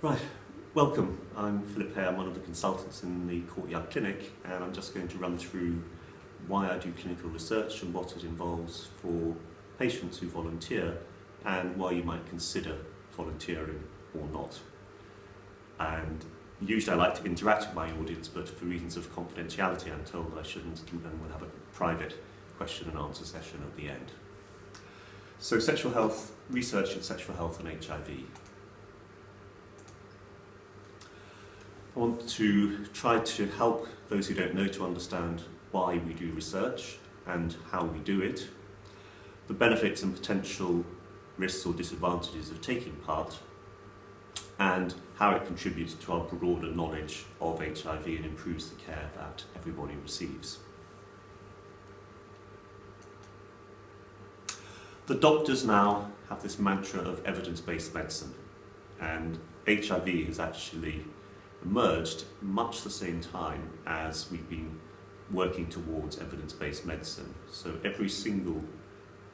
Right, welcome. I'm Phillip Hay, I'm one of the consultants in the Courtyard Clinic, and I'm just going to run through why I do clinical research and what it involves for patients who volunteer and why you might consider volunteering or not. And usually I like to interact with my audience, but for reasons of confidentiality I'm told I shouldn't, and we'll have a private question and answer session at the end. So sexual health, research in sexual health and HIV. I want to try to help those who don't know to understand why we do research and how we do it, the benefits and potential risks or disadvantages of taking part, and how it contributes to our broader knowledge of HIV and improves the care that everybody receives. The doctors now have this mantra of evidence-based medicine, and HIV has actually emerged much the same time as we've been working towards evidence-based medicine. So every single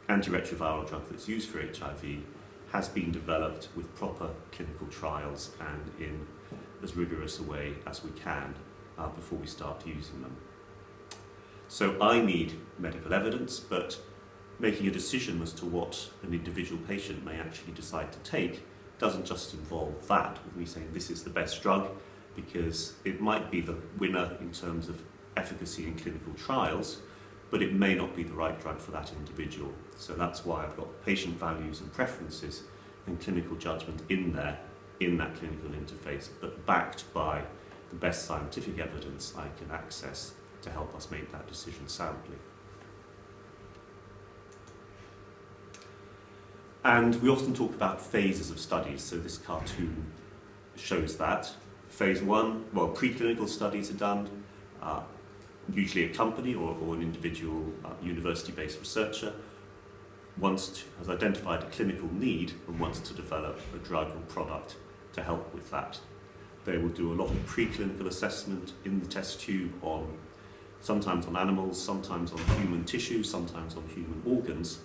antiretroviral drug that's used for HIV has been developed with proper clinical trials and in as rigorous a way as we can before we start using them. So I need medical evidence, but making a decision as to what an individual patient may actually decide to take doesn't just involve that, with me saying this is the best drug, because it might be the winner in terms of efficacy in clinical trials, but it may not be the right drug for that individual. So that's why I've got patient values and preferences and clinical judgment in there, in that clinical interface, but backed by the best scientific evidence I can access to help us make that decision soundly. And we often talk about phases of studies, so this cartoon shows that. Phase 1, well, preclinical studies are done, usually a company or an individual university-based researcher has identified a clinical need and wants to develop a drug or product to help with that. They will do a lot of preclinical assessment in the test tube sometimes on animals, sometimes on human tissue, sometimes on human organs,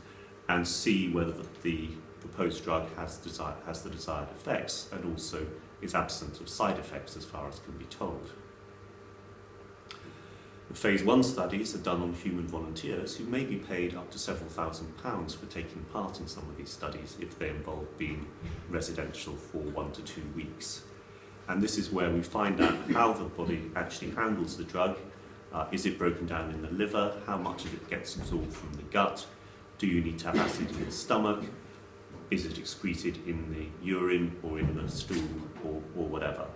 and see whether the proposed drug has the desired effects and also is absent of side effects as far as can be told. The phase 1 studies are done on human volunteers who may be paid up to several £1,000s for taking part in some of these studies if they involve being residential for 1 to 2 weeks. And this is where we find out how the body actually handles the drug. Is it broken down in the liver? How much of it gets absorbed from the gut? Do you need to have acid in the stomach? Is it excreted in the urine or in the stool or whatever?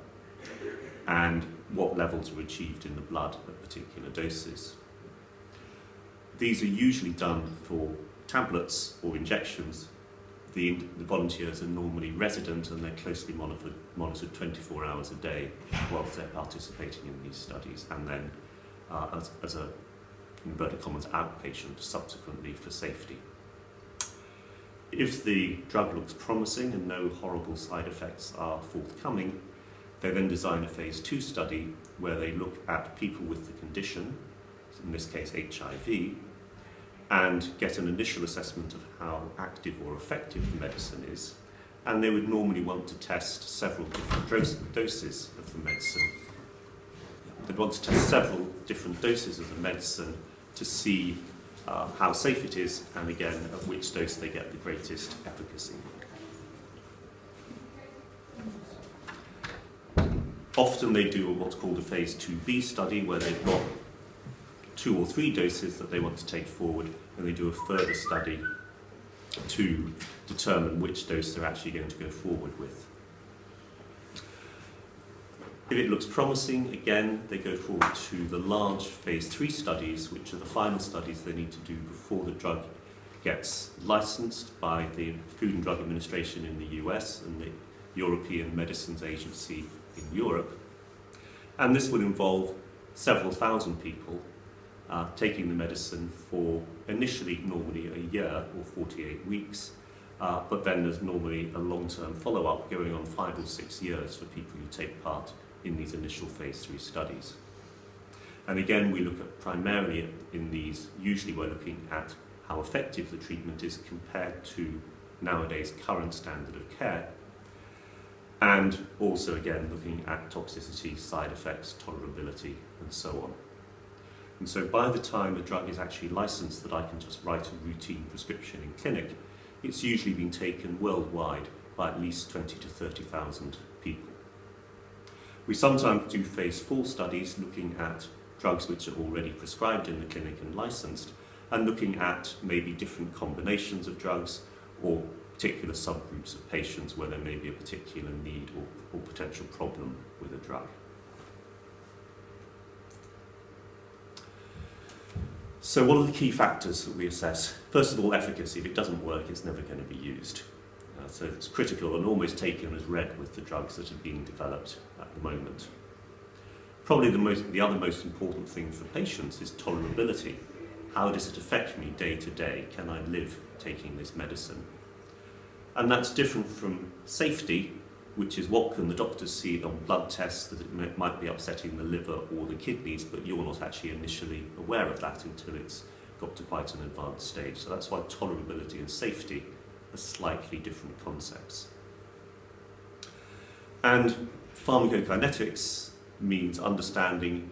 And what levels are achieved in the blood at particular doses? These are usually done for tablets or injections. The volunteers are normally resident and they're closely monitored 24 hours a day whilst they're participating in these studies, and then as a inverted commas outpatient subsequently for safety. If the drug looks promising and no horrible side effects are forthcoming, they then design a phase 2 study where they look at people with the condition, in this case HIV, and get an initial assessment of how active or effective the medicine is. And they would normally want to test several different doses of the medicine. They'd want to test several different doses of the medicine to see how safe it is, and again, at which dose they get the greatest efficacy. Often they do what's called a phase 2B study, where they've got 2 or 3 doses that they want to take forward, and they do a further study to determine which dose they're actually going to go forward with. If it looks promising, again, they go forward to the large phase 3 studies, which are the final studies they need to do before the drug gets licensed by the Food and Drug Administration in the US and the European Medicines Agency in Europe. And this will involve several thousand people taking the medicine for initially normally a year or 48 weeks, but then there's normally a long-term follow-up going on 5 or 6 years for people who take part in these initial phase 3 studies. And again, we look at primarily in these, usually we're looking at how effective the treatment is compared to nowadays current standard of care. And also, again, looking at toxicity, side effects, tolerability, and so on. And so by the time a drug is actually licensed that I can just write a routine prescription in clinic, it's usually been taken worldwide by at least 20 to 30,000 people. We sometimes do phase 4 studies looking at drugs which are already prescribed in the clinic and licensed, and looking at maybe different combinations of drugs or particular subgroups of patients where there may be a particular need or potential problem with a drug. So what are the key factors that we assess? First of all, efficacy. If it doesn't work, it's never going to be used. So it's critical and almost taken as read with the drugs that are being developed at the moment. Probably the other most important thing for patients is tolerability. How does it affect me day to day? Can I live taking this medicine? And that's different from safety, which is what can the doctors see on blood tests that it might be upsetting the liver or the kidneys, but you're not actually initially aware of that until it's got to quite an advanced stage. So that's why tolerability and safety are slightly different concepts. And pharmacokinetics means understanding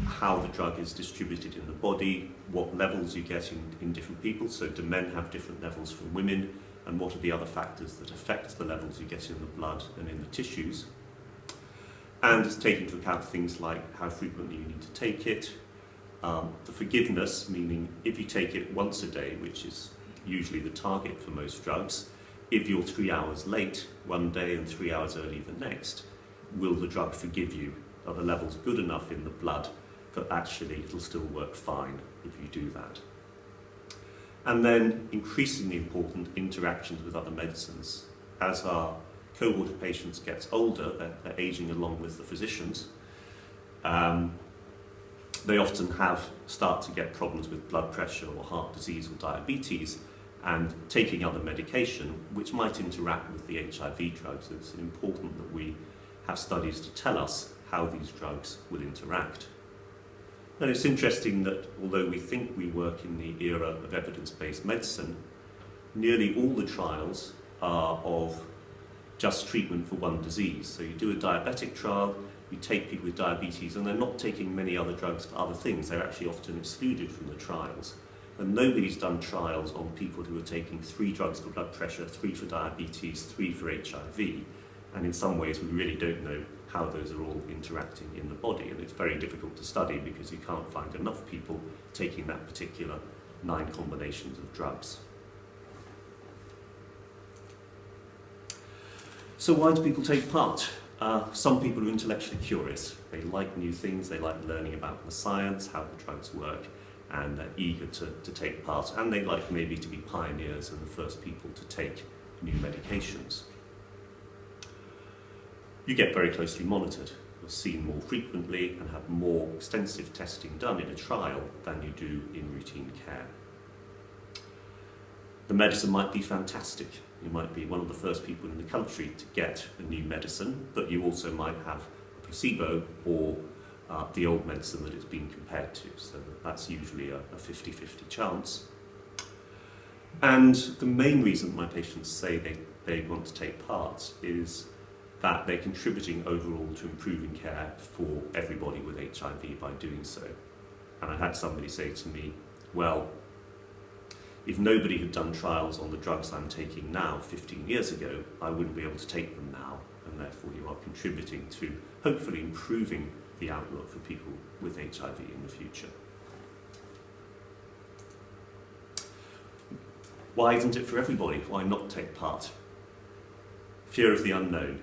how the drug is distributed in the body, what levels you get in different people. So do men have different levels from women? And what are the other factors that affect the levels you get in the blood and in the tissues? And it's taking into account things like how frequently you need to take it, the forgiveness, meaning if you take it once a day, which is usually the target for most drugs, if you're 3 hours late one day and 3 hours early the next, will the drug forgive you? Are the levels good enough in the blood that actually it'll still work fine if you do that? And then, increasingly important, interactions with other medicines. As our cohort of patients gets older, they're aging along with the physicians, they often start to get problems with blood pressure or heart disease or diabetes, and taking other medication, which might interact with the HIV drugs. It's important that we have studies to tell us how these drugs will interact. And it's interesting that although we think we work in the era of evidence-based medicine, nearly all the trials are of just treatment for one disease. So you do a diabetic trial, you take people with diabetes, and they're not taking many other drugs for other things. They're actually often excluded from the trials. And nobody's done trials on people who are taking 3 drugs for blood pressure, 3 for diabetes, 3 for HIV. And in some ways, we really don't know how those are all interacting in the body. And it's very difficult to study because you can't find enough people taking that particular 9 combinations of drugs. So why do people take part? Some people are intellectually curious. They like new things, they like learning about the science, how the drugs work, and they're eager to take part. And they like maybe to be pioneers and the first people to take new medications. You get very closely monitored. You're seen more frequently and have more extensive testing done in a trial than you do in routine care. The medicine might be fantastic. You might be one of the first people in the country to get a new medicine, but you also might have a placebo or the old medicine that it's being compared to. So that's usually a 50-50 chance. And the main reason my patients say they want to take part is that they're contributing overall to improving care for everybody with HIV by doing so. And I had somebody say to me, well, if nobody had done trials on the drugs I'm taking now 15 years ago, I wouldn't be able to take them now, and therefore you are contributing to hopefully improving the outlook for people with HIV in the future. Why isn't it for everybody? Why not take part? Fear of the unknown.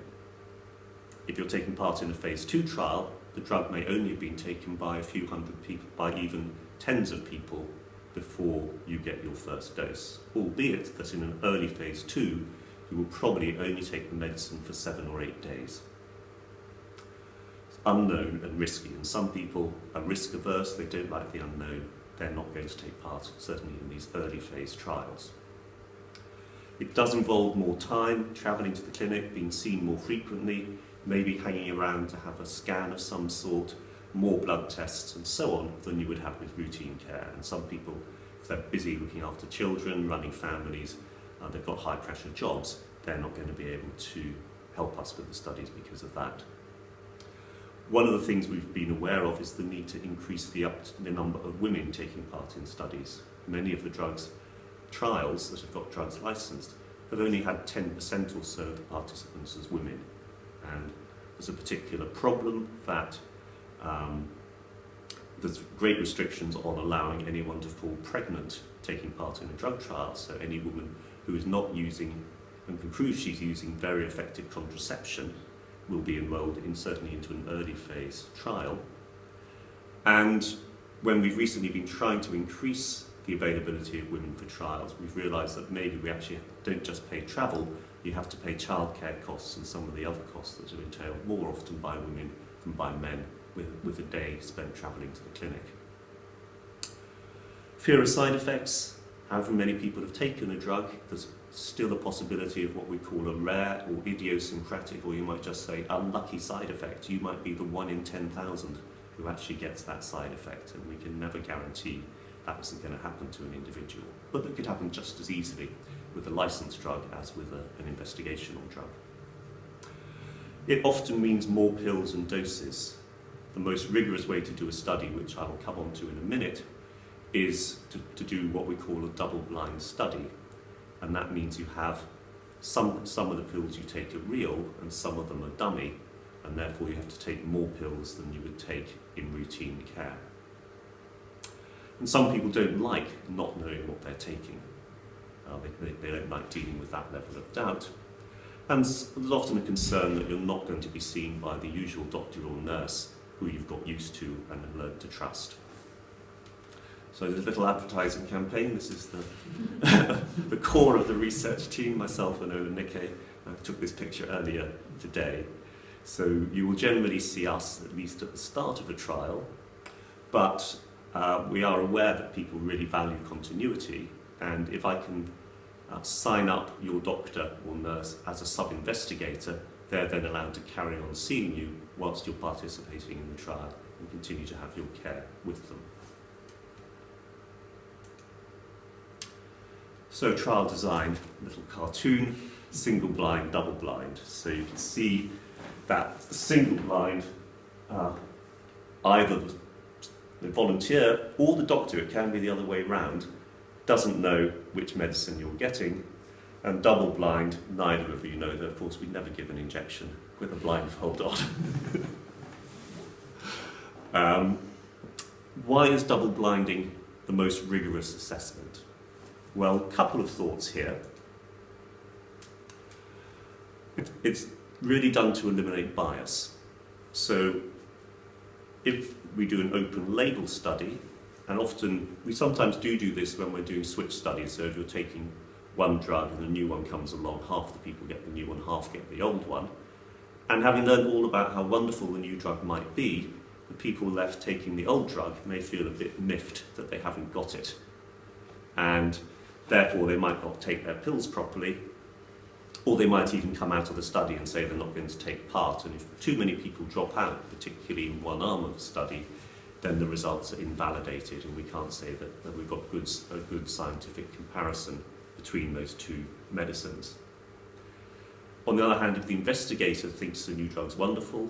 If you're taking part in a phase 2 trial, the drug may only have been taken by a few hundred people, by even tens of people, before you get your first dose, albeit that in an early phase 2, you will probably only take the medicine for 7 or 8 days. It's unknown and risky, and some people are risk averse, they don't like the unknown, they're not going to take part, certainly in these early phase trials. It does involve more time, travelling to the clinic, being seen more frequently, maybe hanging around to have a scan of some sort, more blood tests and so on than you would have with routine care. And some people, if they're busy looking after children, running families, they've got high pressure jobs, they're not going to be able to help us with the studies because of that. One of the things we've been aware of is the need to increase the number of women taking part in studies. Many of the drugs trials that have got drugs licensed have only had 10% or so of the participants as women. And there's a particular problem that there's great restrictions on allowing anyone to fall pregnant taking part in a drug trial. So any woman who is not using and can prove she's using very effective contraception will be enrolled certainly into an early phase trial. And when we've recently been trying to increase the availability of women for trials, we've realised that maybe we actually don't just pay travel, you have to pay childcare costs and some of the other costs that are entailed more often by women than by men, with a day spent travelling to the clinic. Fear of side effects. However many people have taken a drug, there's still a possibility of what we call a rare or idiosyncratic, or you might just say unlucky side effect. You might be the 1 in 10,000 who actually gets that side effect, and we can never guarantee that isn't going to happen to an individual. But it could happen just as easily with a licensed drug as with an investigational drug. It often means more pills and doses. The most rigorous way to do a study, which I will come on to in a minute, is to do what we call a double-blind study. And that means you have some of the pills you take are real and some of them are dummy, and therefore you have to take more pills than you would take in routine care. And some people don't like not knowing what they're taking. They don't like dealing with that level of doubt. And there's often a concern that you're not going to be seen by the usual doctor or nurse who you've got used to and have learned to trust. So there's a little advertising campaign. This is the core of the research team, myself and Ola Nikke. I took this picture earlier today. So you will generally see us, at least at the start of a trial, but we are aware that people really value continuity, and if I can sign up your doctor or nurse as a sub-investigator, they're then allowed to carry on seeing you whilst you're participating in the trial and continue to have your care with them. So trial design, little cartoon, single blind, double blind. So you can see that the single blind, either the volunteer or the doctor, it can be the other way round, doesn't know which medicine you're getting, and double blind, neither of you know that. Of course, we never give an injection with a blindfold on. Why is double blinding the most rigorous assessment? Well, a couple of thoughts here. It's really done to eliminate bias. So if we do an open label study, and often we sometimes do this when we're doing switch studies, so if you're taking one drug and a new one comes along, half the people get the new one, half get the old one. And having learned all about how wonderful the new drug might be, the people left taking the old drug may feel a bit miffed that they haven't got it. And therefore they might not take their pills properly, or they might even come out of the study and say they're not going to take part. And if too many people drop out, particularly in one arm of the study, then the results are invalidated, and we can't say that we've got a good scientific comparison between those two medicines. On the other hand, if the investigator thinks the new drug's wonderful,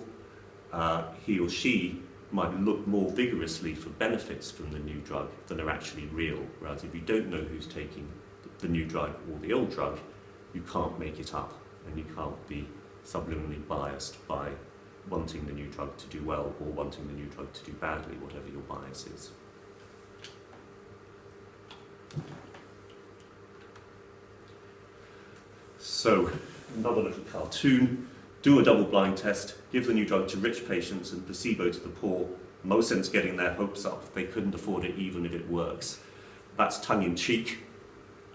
he or she might look more vigorously for benefits from the new drug than are actually real, whereas if you don't know who's taking the new drug or the old drug, you can't make it up, and you can't be subliminally biased by wanting the new drug to do well or wanting the new drug to do badly, whatever your bias is. So, another little cartoon. Do a double-blind test, give the new drug to rich patients and placebo to the poor. Most sense getting their hopes up. They couldn't afford it even if it works. That's tongue-in-cheek.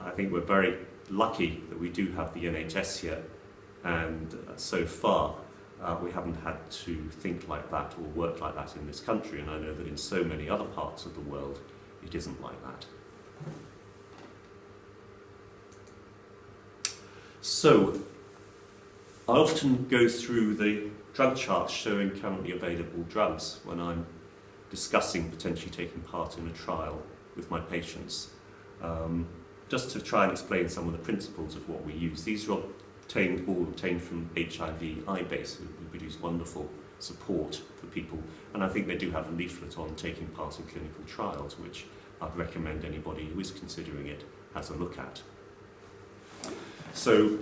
I think we're very lucky that we do have the NHS here, and so far we haven't had to think like that or work like that in this country, and I know that in so many other parts of the world it isn't like that. So, I often go through the drug charts showing currently available drugs when I'm discussing potentially taking part in a trial with my patients, just to try and explain some of the principles of what we use. These are all obtained from HIV iBase, who produce wonderful support for people. And I think they do have a leaflet on taking part in clinical trials, which I'd recommend anybody who is considering it has a look at. So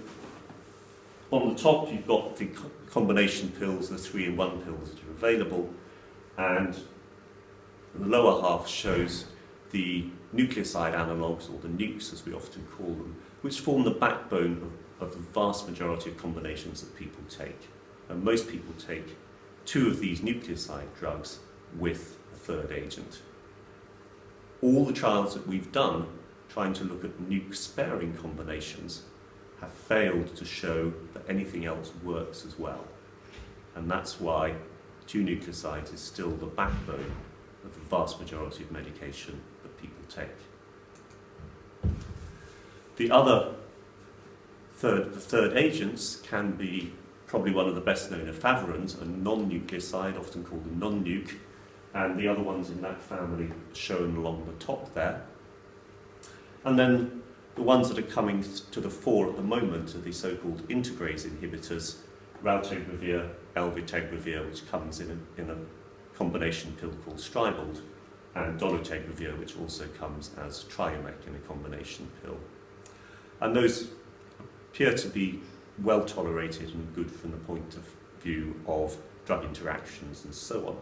on the top you've got the combination pills, the 3-in-1 pills that are available, and the lower half shows the nucleoside analogues, or the nukes as we often call them, which form the backbone of the vast majority of combinations that people take. And most people take 2 of these nucleoside drugs with a third agent. All the trials that we've done trying to look at nuke-sparing combinations have failed to show that anything else works as well. And that's why 2 nucleosides is still the backbone of the vast majority of medication that people take. The third agents can be probably one of the best known efavirenz, a non-nucleoside, often called a non-nuke, and the other ones in that family shown along the top there. And then the ones that are coming to the fore at the moment are the so-called integrase inhibitors, raltegravir, elvitegravir, which comes in a combination pill called Stribold, and dolutegravir, which also comes as Triumeq in a combination pill. And those appear to be well tolerated and good from the point of view of drug interactions and so on.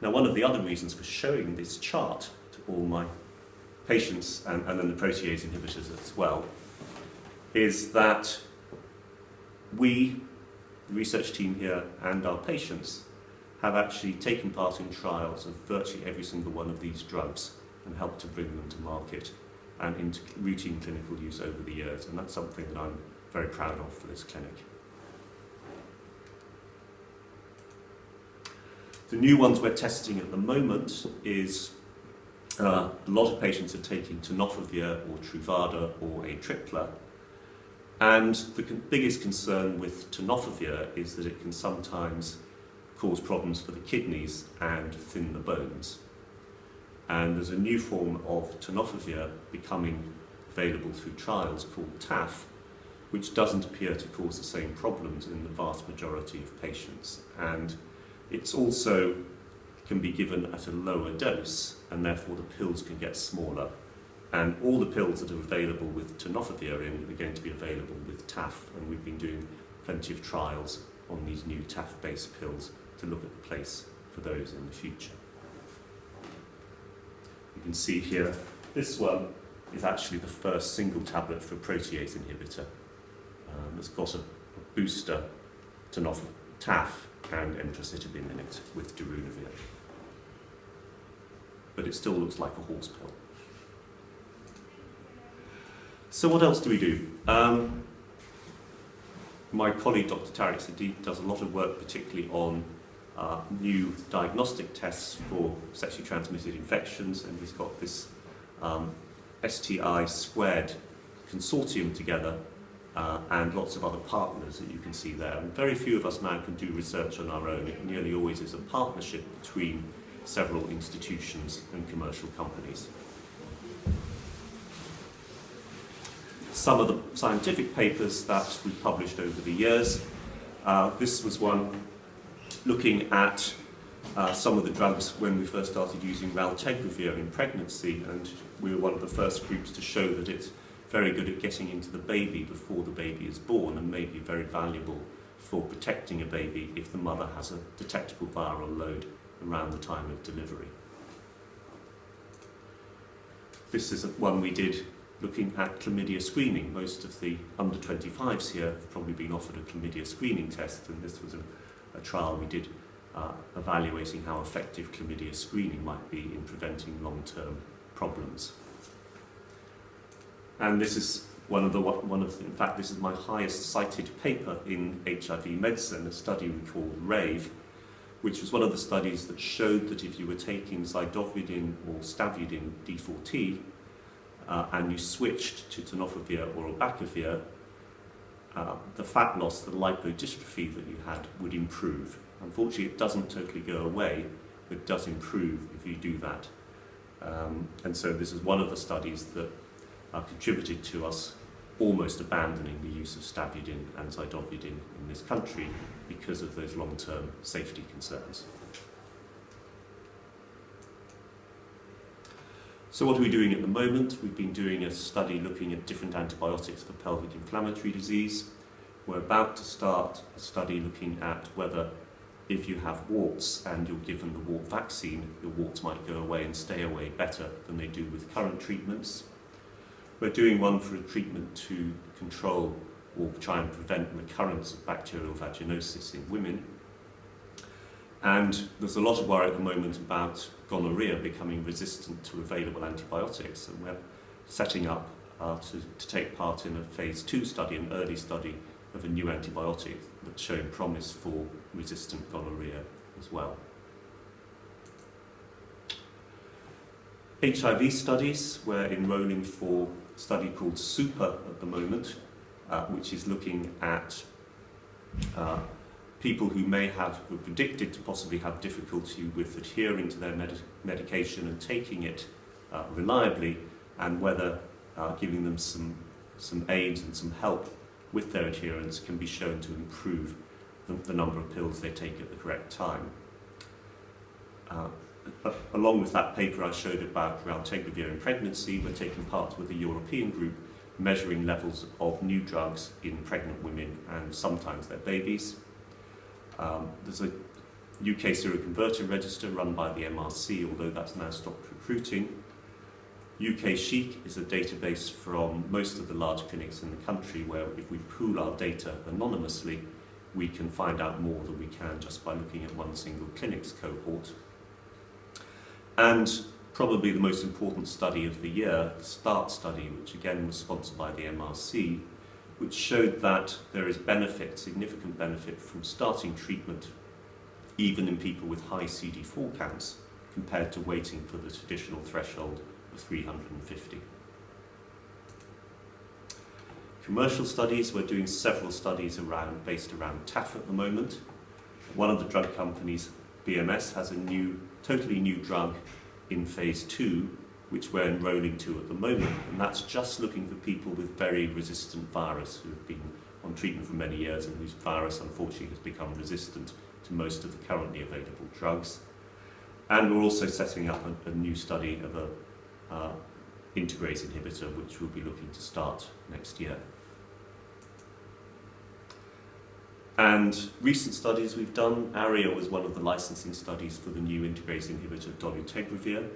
Now, one of the other reasons for showing this chart to all my patients, and then the protease inhibitors as well, is that we, the research team here, and our patients have actually taken part in trials of virtually every single one of these drugs and helped to bring them to market and into routine clinical use over the years, and that's something that I'm very proud of for this clinic. The new ones we're testing at the moment is a lot of patients are taking tenofovir or Truvada or Atripla, and the biggest concern with tenofovir is that it can sometimes cause problems for the kidneys and thin the bones. And there's a new form of tenofovir becoming available through trials called TAF, which doesn't appear to cause the same problems in the vast majority of patients. And it's also can be given at a lower dose, and therefore the pills can get smaller. And all the pills that are available with tenofovir are going to be available with TAF, and we've been doing plenty of trials on these new TAF-based pills to look at the place for those in the future. You can see here, this one is actually the first single tablet for a protease inhibitor. It's got a booster TAF and emtricitabine in it with darunavir. But it still looks like a horse pill. So what else do we do? My colleague Dr. Tariq Siddiq does a lot of work particularly on new diagnostic tests for sexually transmitted infections, and he's got this STI squared consortium together and lots of other partners that you can see there. And very few of us now can do research on our own. It nearly always is a partnership between several institutions and commercial companies. Some of the scientific papers that we've published over the years. This was one looking at some of the drugs when we first started using raltegravir in pregnancy, and we were one of the first groups to show that it's very good at getting into the baby before the baby is born, and may be very valuable for protecting a baby if the mother has a detectable viral load around the time of delivery. This is one we did looking at chlamydia screening. Most of the under 25s here have probably been offered a chlamydia screening test, and this was a trial we did evaluating how effective chlamydia screening might be in preventing long-term problems. And this is in fact, this is my highest cited paper in HIV medicine, a study we called RAVE, which was one of the studies that showed that if you were taking zidovudin or stavudin D4T and you switched to tenofovir or abacavir, the fat loss, the lipodystrophy that you had would improve. Unfortunately, it doesn't totally go away, but it does improve if you do that. And so this is one of the studies that contributed to us almost abandoning the use of stavudine and zidovudine in this country because of those long-term safety concerns. So what are we doing at the moment? We've been doing a study looking at different antibiotics for pelvic inflammatory disease. We're about to start a study looking at whether if you have warts and you're given the wart vaccine, your warts might go away and stay away better than they do with current treatments. We're doing one for a treatment to control or try and prevent recurrence of bacterial vaginosis in women. And there's a lot of worry at the moment about gonorrhea becoming resistant to available antibiotics, and we're setting up to take part in a phase 2 study, an early study of a new antibiotic that's showing promise for resistant gonorrhea as well. HIV studies, we're enrolling for a study called SUPER at the moment, which is looking at people who were predicted to possibly have difficulty with adhering to their medication and taking it reliably, and whether giving them some aids and some help with their adherence can be shown to improve the number of pills they take at the correct time. Along with that paper I showed about raltegravir in pregnancy, we're taking part with a European group measuring levels of new drugs in pregnant women and sometimes their babies. There's a UK seroconverter register run by the MRC, although that's now stopped recruiting. UK Chic is a database from most of the large clinics in the country where if we pool our data anonymously, we can find out more than we can just by looking at one single clinic's cohort. And probably the most important study of the year, the START study, which again was sponsored by the MRC, which showed that there is benefit, significant benefit from starting treatment even in people with high CD4 counts compared to waiting for the traditional threshold of 350. Commercial studies, we're doing several studies based around TAF at the moment. One of the drug companies, BMS, has a totally new drug in phase 2, which we're enrolling to at the moment, and that's just looking for people with very resistant virus who have been on treatment for many years and whose virus unfortunately has become resistant to most of the currently available drugs. And we're also setting up a new study of a integrase inhibitor, which we'll be looking to start next year. And recent studies we've done, ARIA was one of the licensing studies for the new integrase inhibitor dolutegravir.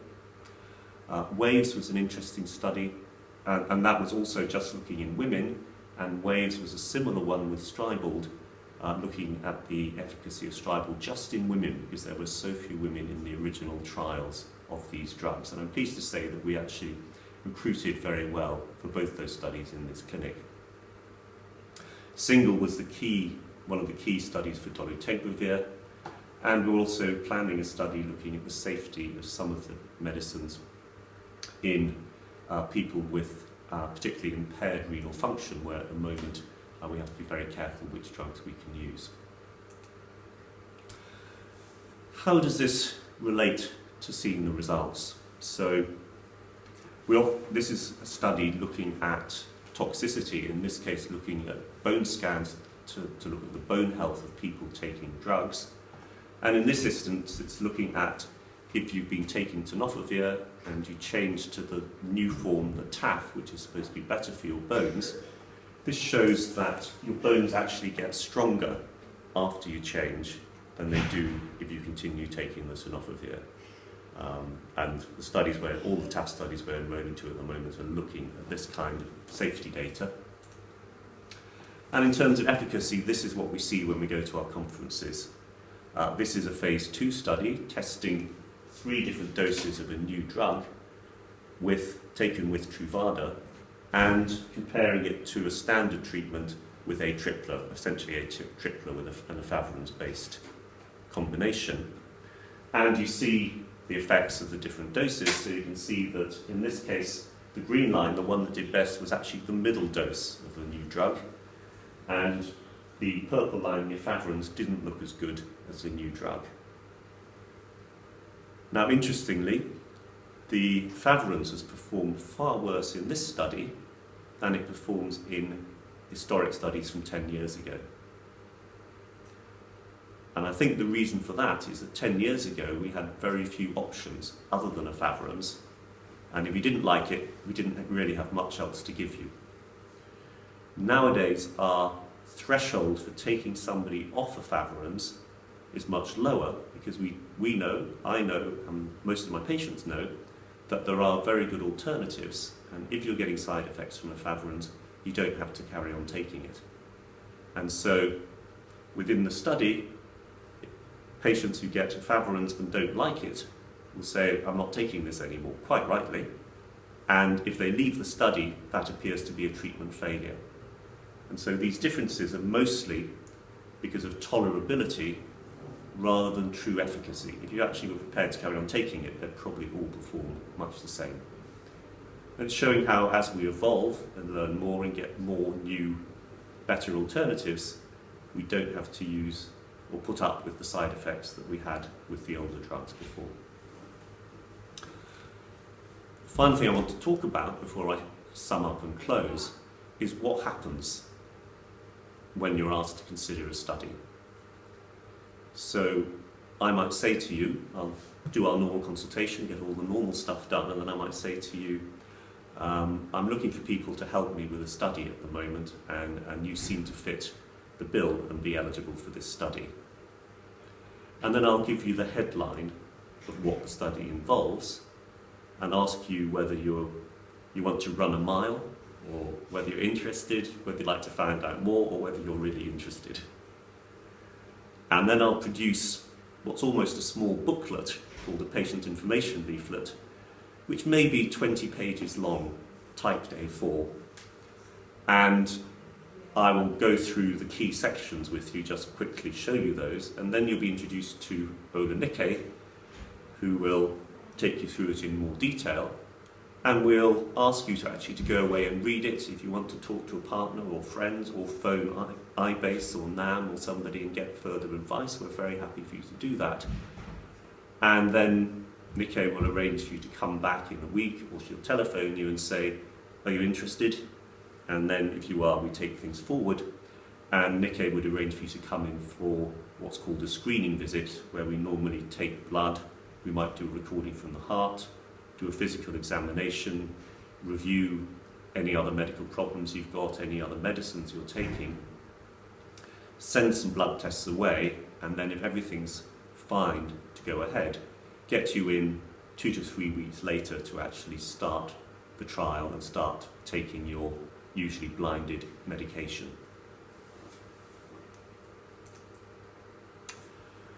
WAVES was an interesting study, and that was also just looking in women, and WAVES was a similar one with Stribald, looking at the efficacy of Stribald just in women, because there were so few women in the original trials of these drugs. And I'm pleased to say that we actually recruited very well for both those studies in this clinic. SINGLE was one of the key studies for dolutegravir, and we're also planning a study looking at the safety of some of the medicines in people with particularly impaired renal function, where at the moment we have to be very careful which drugs we can use. How does this relate to seeing the results? So this is a study looking at toxicity, in this case looking at bone scans to look at the bone health of people taking drugs. And in this instance, it's looking at if you've been taking tenofovir and you change to the new form, the TAF, which is supposed to be better for your bones, this shows that your bones actually get stronger after you change than they do if you continue taking the tenofovir. And the studies all the TAF studies we're enrolling to at the moment are looking at this kind of safety data. And in terms of efficacy, this is what we see when we go to our conferences. This is a phase 2 study testing 3 different doses of a new drug taken with Truvada, and comparing it to a standard treatment with a tripler, essentially a tripler with an efavirenz-based combination. And you see the effects of the different doses, so you can see that in this case, the green line, the one that did best, was actually the middle dose of the new drug, and the purple line, the efavirenz, didn't look as good as the new drug. Now, interestingly, the efavirenz has performed far worse in this study than it performs in historic studies from 10 years ago. And I think the reason for that is that 10 years ago we had very few options other than efavirenz, and if you didn't like it, we didn't really have much else to give you. Nowadays our threshold for taking somebody off efavirenz is much lower because we know, I know, and most of my patients know, that there are very good alternatives, and if you're getting side effects from efavirenz, you don't have to carry on taking it. And so within the study, patients who get efavirenz and don't like it will say, I'm not taking this anymore, quite rightly. And if they leave the study, that appears to be a treatment failure. And so these differences are mostly because of tolerability rather than true efficacy. If you actually were prepared to carry on taking it, they'd probably all perform much the same. And it's showing how as we evolve and learn more and get more new, better alternatives, we don't have to use or put up with the side effects that we had with the older drugs before. The final thing I want to talk about before I sum up and close is what happens when you're asked to consider a study. So I might say to you, I'll do our normal consultation, get all the normal stuff done, and then I might say to you, I'm looking for people to help me with a study at the moment, and you seem to fit the bill and be eligible for this study. And then I'll give you the headline of what the study involves and ask you whether you want to run a mile, or whether you're interested, whether you'd like to find out more, or whether you're really interested. And then I'll produce what's almost a small booklet called a patient information leaflet, which may be 20 pages long, typed A4. And I will go through the key sections with you, just quickly show you those, and then you'll be introduced to Ola Nikkei, who will take you through it in more detail, and we'll ask you to actually go away and read it. If you want to talk to a partner or friends or phone iBase or NAM or somebody and get further advice, we're very happy for you to do that. And then Nikkei will arrange for you to come back in a week, or she'll telephone you and say, are you interested? And then if you are, we take things forward, and Nikkei would arrange for you to come in for what's called a screening visit, where we normally take blood, we might do a recording from the heart, do a physical examination, review any other medical problems you've got, any other medicines you're taking, send some blood tests away, and then if everything's fine to go ahead, get you in 2 to 3 weeks later to actually start the trial and start taking your usually blinded medication.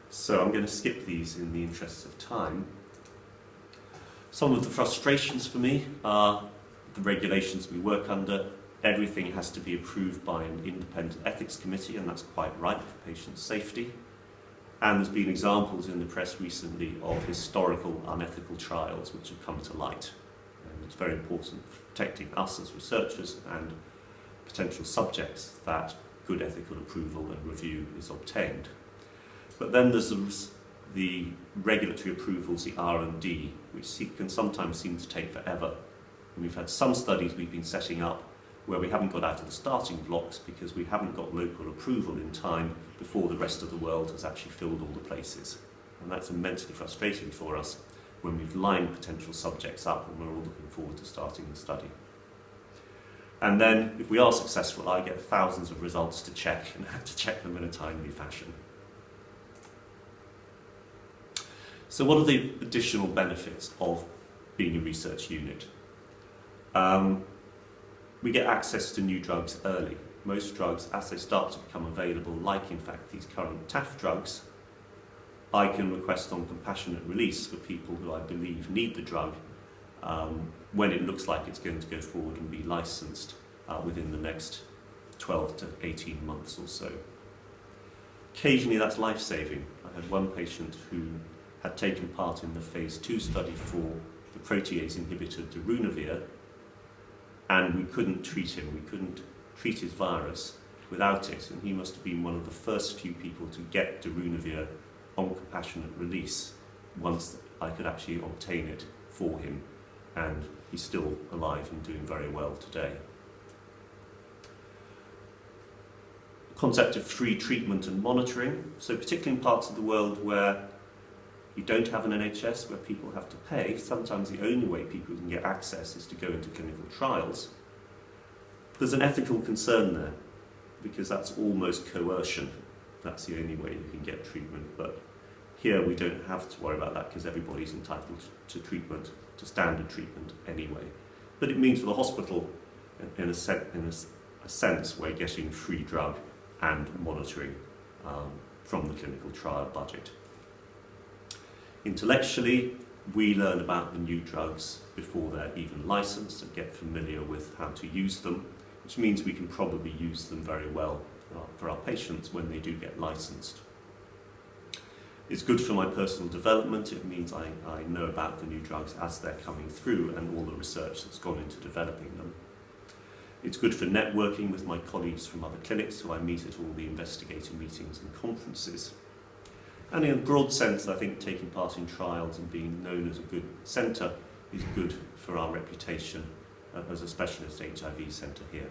So I'm going to skip these in the interest of time. Some of the frustrations for me are the regulations we work under. Everything has to be approved by an independent ethics committee, and that's quite right for patient safety. And there's been examples in the press recently of historical unethical trials which have come to light. And it's very important for protecting us as researchers and potential subjects that good ethical approval and review is obtained. But then there's the regulatory approvals, the R&D, which can sometimes seem to take forever. And we've had some studies we've been setting up where we haven't got out of the starting blocks because we haven't got local approval in time before the rest of the world has actually filled all the places. And that's immensely frustrating for us when we've lined potential subjects up and we're all looking forward to starting the study. And then, if we are successful, I get thousands of results to check and have to check them in a timely fashion. So what are the additional benefits of being a research unit? We get access to new drugs early. Most drugs, as they start to become available, like in fact these current TAF drugs, I can request on compassionate release for people who I believe need the drug when it looks like it's going to go forward and be licensed within the next 12 to 18 months or so. Occasionally that's life-saving. I had one patient who had taken part in the phase 2 study for the protease inhibitor darunavir, and we couldn't treat him, we couldn't treat his virus without it, and he must have been one of the first few people to get darunavir on compassionate release once I could actually obtain it for him, and he's still alive and doing very well today. Concept of free treatment and monitoring. So particularly in parts of the world where you don't have an NHS, where people have to pay, sometimes the only way people can get access is to go into clinical trials. There's an ethical concern there, because that's almost coercion. That's the only way you can get treatment. But here we don't have to worry about that because everybody's entitled to treatment, to standard treatment anyway. But it means for the hospital, in a sense, we're getting free drug and monitoring from the clinical trial budget. Intellectually, we learn about the new drugs before they're even licensed and get familiar with how to use them, which means we can probably use them very well for our patients when they do get licensed. It's good for my personal development. It means I know about the new drugs as they're coming through and all the research that's gone into developing them. It's good for networking with my colleagues from other clinics who I meet at all the investigator meetings and conferences. And in a broad sense, I think taking part in trials and being known as a good centre is good for our reputation as a specialist HIV centre here.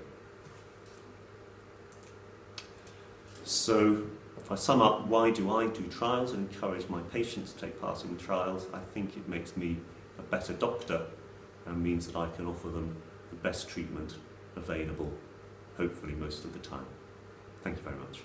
So, if I sum up, why do I do trials and encourage my patients to take part in trials? I think it makes me a better doctor and means that I can offer them the best treatment available, hopefully most of the time. Thank you very much.